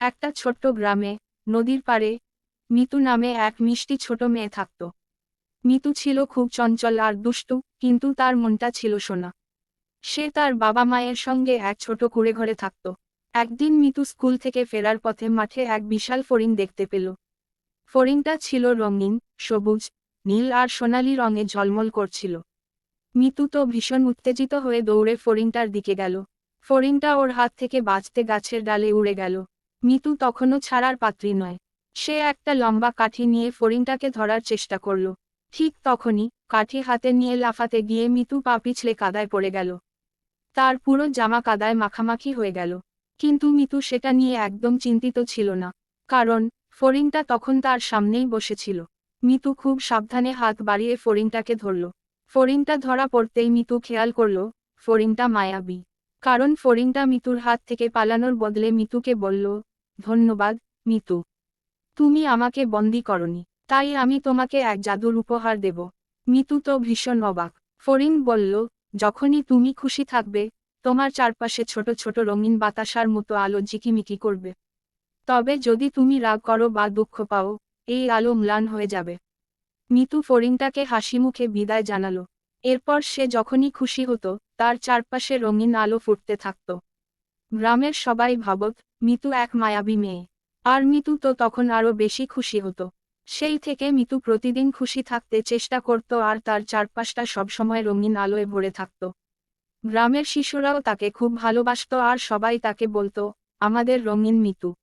একটা ছোট্ট গ্রামে, নদীর পাড়ে, মিতু নামে এক মিষ্টি ছোট মেয়ে থাকত। মিতু ছিল খুব চঞ্চল আর দুষ্টু, কিন্তু তার মনটা ছিল সোনা। সে তার বাবা মায়ের সঙ্গে এক ছোট কুঁড়েঘরে থাকত। একদিন মিতু স্কুল থেকে ফেরার পথে মাঠে এক বিশাল ফড়িং দেখতে পেল। ফড়িংটা ছিল রঙিন, সবুজ, নীল আর সোনালী রঙে ঝলমল করছিল। মিতু তো ভীষণ উত্তেজিত হয়ে দৌড়ে ফড়িংটার দিকে গেল। ফড়িংটা ওর হাত থেকে বাঁচতে গাছের ডালে উড়ে গেল। মিতু তখনও ছাড়ার পাত্রী নয়। সে একটা লম্বা কাঠি নিয়ে ফড়িংটাকে ধরার চেষ্টা করল। ঠিক তখনই কাঠি হাতে নিয়ে লাফাতে গিয়ে মিতু পা পিছলে কাদায় পড়ে গেল। তার পুরো জামা কাদায় মাখামাখি হয়ে গেল। কিন্তু মিতু সেটা নিয়ে একদম চিন্তিত ছিল না। কারণ ফড়িংটা তখন তার সামনেই বসেছিল। মিতু খুব সাবধানে হাত বাড়িয়ে ফড়িংটাকে ধরল। ফড়িংটা ধরা পড়তেই মিতু খেয়াল করল, ফড়িংটা মায়াবী। কারণ ফড়িংটা মিতুর হাত থেকে পালানোর বদলে মিতুকে বলল, ধন্যবাদ, মিতু। তুমি আমাকে বন্দি করনি, তাই আমি তোমাকে এক জাদুর উপহার দেব। মিতু তো ভীষণ অবাক। ফড়িং বলল, যখনই তুমি খুশি থাকবে, তোমার চারপাশে ছোট ছোট রঙিন বাতাসার মতো আলো ঝিকিমিকি করবে। তবে যদি তুমি রাগ করো বা দুঃখ পাও, এই আলো ম্লান হয়ে যাবে। মিতু ফড়িংটাকে হাসিমুখে বিদায় জানালো। এরপর সে যখনই খুশি হতো, তার চারপাশে রঙিন আলো ফুটতে থাকত। গ্রামের সবাই ভাবত, মিতু এক মায়াবী মেয়ে। আর মিতু তো তখন আরো বেশি খুশি হতো। সেই থেকে মিতু প্রতিদিন খুশি থাকতে চেষ্টা করত আর তার চারপাশটা সবসময় রঙিন আলোয় ভরে থাকত। গ্রামের শিশুরাও তাকে খুব ভালোবাসতো আর সবাই তাকে বলতো, আমাদের রঙিন মিতু।